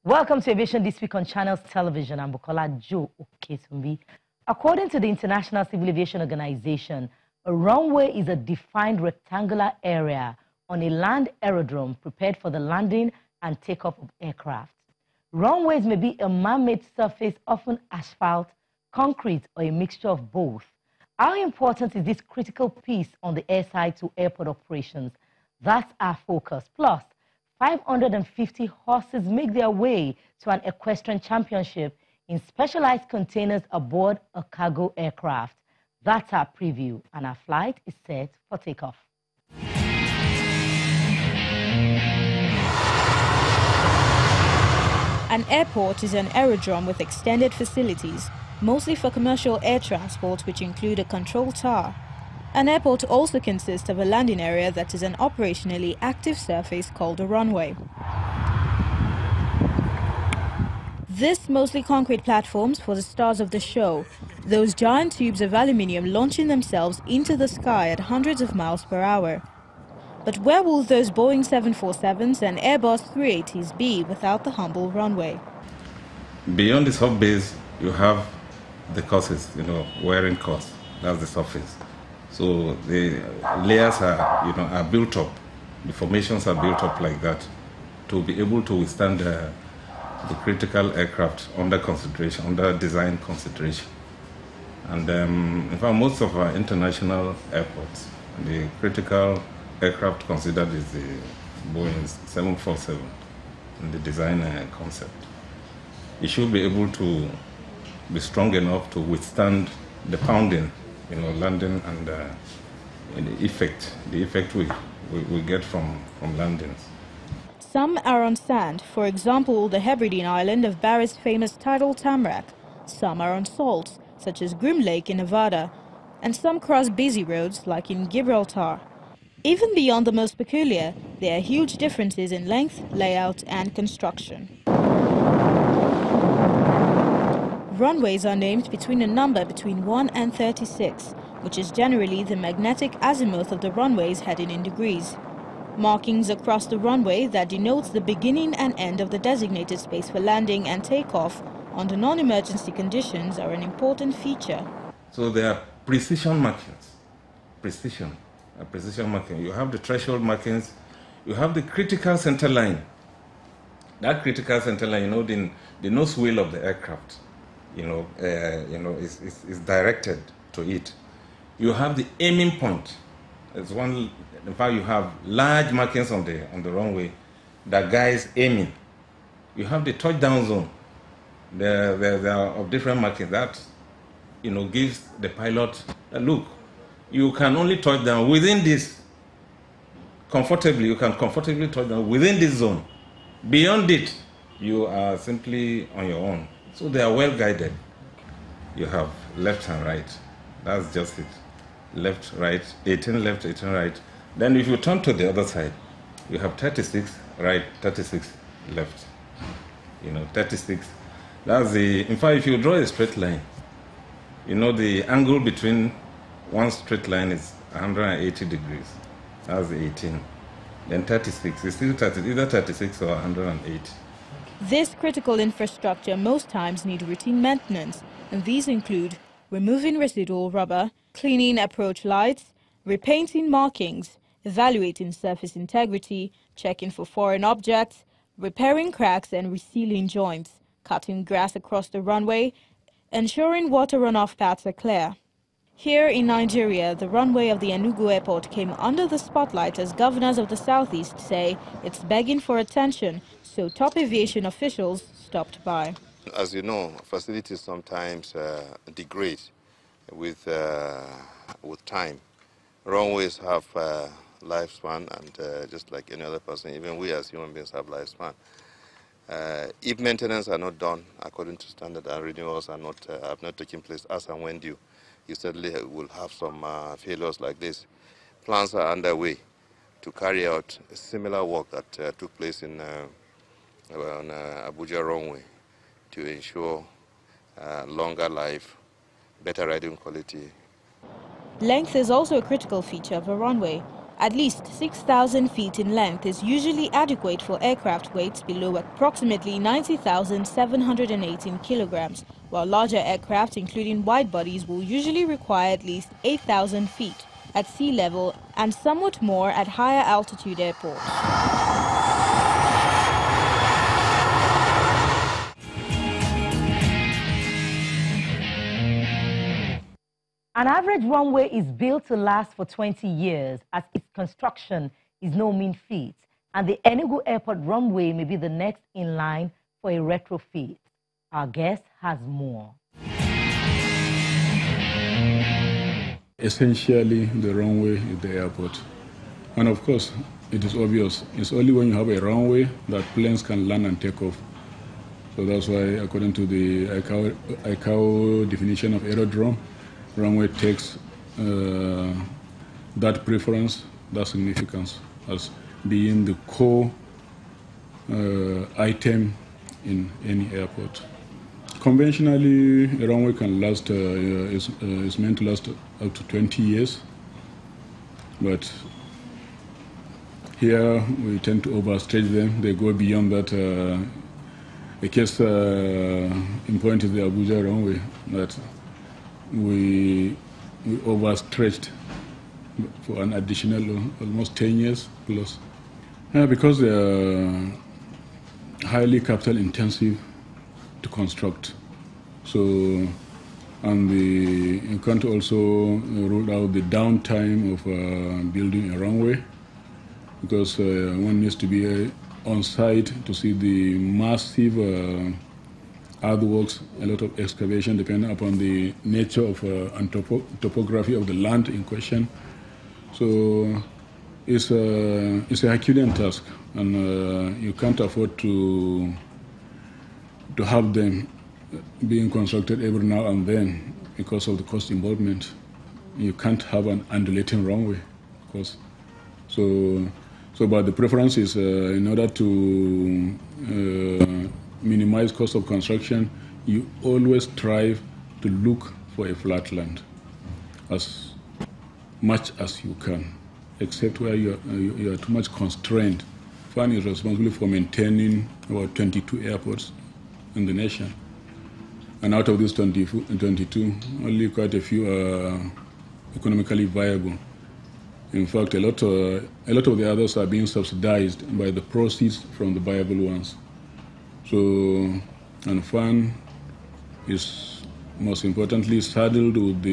Welcome to Aviation This Week on Channels Television. I'm Bukola Joe Oketumbi. According to the International Civil Aviation Organization, a runway is a defined rectangular area on a land aerodrome prepared for the landing and takeoff of aircraft. Runways may be a man-made surface, often asphalt, concrete, or a mixture of both. How important is this critical piece on the airside to airport operations? That's our focus. Plus, 550 horses make their way to an equestrian championship in specialized containers aboard a cargo aircraft. That's our preview, and our flight is set for takeoff. An airport is an aerodrome with extended facilities, mostly for commercial air transport, which include a control tower. An airport also consists of a landing area that is an operationally active surface called a runway. This mostly concrete platforms for the stars of the show, those giant tubes of aluminium launching themselves into the sky at hundreds of miles per hour. But where will those Boeing 747s and Airbus 380s be without the humble runway? Beyond the sub base, you have the courses, wearing course. That's the surface. So the layers are built up. The formations are built up like that to be able to withstand the critical aircraft under consideration, under design consideration. And in fact, most of our international airports, the critical aircraft considered is the Boeing 747 in the design concept. It should be able to be strong enough to withstand the pounding, landing, and the effect we get from landings. Some are on sand, for example, the Hebridean island of Barry's famous tidal tamarack. Some are on salt, such as Groom Lake in Nevada, and some cross busy roads, like in Gibraltar. Even beyond the most peculiar, there are huge differences in length, layout, and construction. Runways are named between a number between 1 and 36, which is generally the magnetic azimuth of the runways heading in degrees. Markings across the runway that denotes the beginning and end of the designated space for landing and takeoff under non-emergency conditions are an important feature. So there are precision markings. Precision marking. You have the threshold markings. You have the critical center line. That critical center line, the nose wheel of the aircraft, is directed to it. You have the aiming point. It's one. In fact, you have large markings on the runway that guides aiming. You have the touchdown zone. There are of different markings that gives the pilot a look. You can only touch down within this comfortably. You can comfortably touch down within this zone. Beyond it, you are simply on your own. So they are well guided. You have left and right. That's just it. Left, right, 18 left, 18 right. Then if you turn to the other side, you have 36 right, 36 left. 36. That's in fact, if you draw a straight line, the angle between one straight line is 180 degrees. That's 18. Then 36 is still either 36 or 180. This critical infrastructure most times need routine maintenance, and these include removing residual rubber, cleaning approach lights, repainting markings, evaluating surface integrity, checking for foreign objects, repairing cracks and resealing joints, cutting grass across the runway, ensuring water runoff paths are clear. Here in Nigeria, the runway of the Enugu airport came under the spotlight as governors of the southeast say it's begging for attention, so top aviation officials stopped by. As you know, facilities sometimes degrade with time. Runways have lifespan, and just like any other person, even we as human beings have lifespan. If maintenance are not done according to standard and renewals have not taken place as and when due, you certainly will have some failures like this. Plans are underway to carry out similar work that took place on Abuja runway to ensure longer life, better riding quality. Length is also a critical feature of a runway. At least 6,000 feet in length is usually adequate for aircraft weights below approximately 90,718 kilograms, while larger aircraft, including wide bodies, will usually require at least 8,000 feet at sea level and somewhat more at higher altitude airports. An average runway is built to last for 20 years, as its construction is no mean feat, and the Enugu Airport runway may be the next in line for a retrofit. Our guest has more. Essentially, the runway is the airport. And of course, it is obvious. It's only when you have a runway that planes can land and take off. So that's why, according to the ICAO definition of aerodrome, runway takes that preference, that significance, as being the core item in any airport. Conventionally, a runway can last, is meant to last up to 20 years, but here we tend to overstretch them. They go beyond that. A case in point is the Abuja runway, that we overstretched for an additional almost 10 years plus. Because they are highly capital intensive to construct. So, and you can't also rule out the downtime of building a runway, because one needs to be on site to see the massive earthworks, a lot of excavation depending upon the nature of and topography of the land in question. So it's a Herculean task, and you can't afford to have them being constructed every now and then because of the cost involvement. You can't have an undulating runway, of course. But the preference is in order to minimize cost of construction, you always strive to look for a flat land as much as you can, except where you are too much constrained. FAN is responsible for maintaining about 22 airports in the nation. And out of these 22, only quite a few are economically viable. In fact, a lot of the others are being subsidized by the proceeds from the viable ones. So, and FAN is most importantly saddled with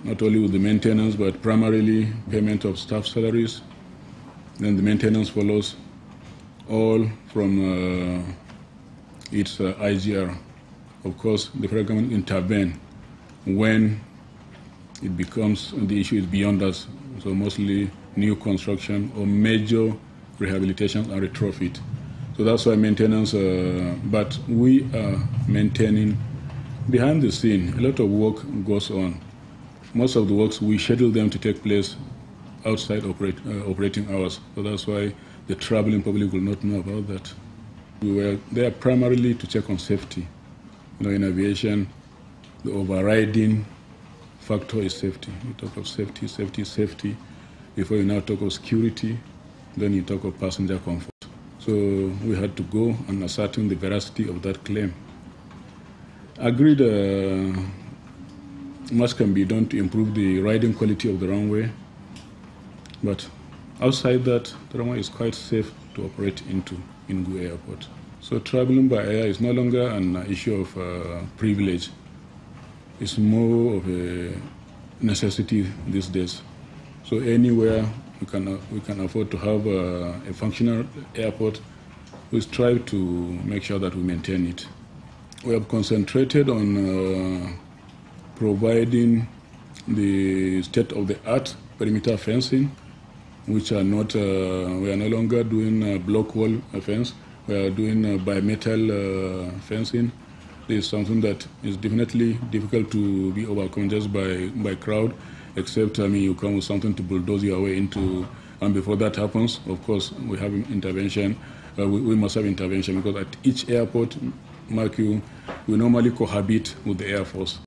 not only with the maintenance, but primarily payment of staff salaries. Then the maintenance follows, all from its IGR. Of course, the federal government intervene when it becomes, the issue is beyond us. So mostly new construction or major rehabilitation and retrofit. So that's why maintenance, but we are maintaining behind the scene. A lot of work goes on. Most of the works, we schedule them to take place outside operating hours. So that's why the traveling public will not know about that. We were there primarily to check on safety. You know, in aviation, the overriding factor is safety. You talk of safety, safety, safety. Before you now talk of security, then you talk of passenger comfort. So we had to go and ascertain the veracity of that claim. Agreed, much can be done to improve the riding quality of the runway, but outside that, the runway is quite safe to operate into Enugu Airport. So traveling by air is no longer an issue of privilege. It's more of a necessity these days. So anywhere we can afford to have a functional airport, we strive to make sure that we maintain it. We have concentrated on providing the state-of-the-art perimeter fencing, which are not, we are no longer doing block wall fence. We are doing bimetal fencing. This is something that is definitely difficult to be overcome just by crowd, except, you come with something to bulldoze your way into, and before that happens, of course, we have intervention. We must have intervention, because at each airport, mark you, we normally cohabit with the Air Force.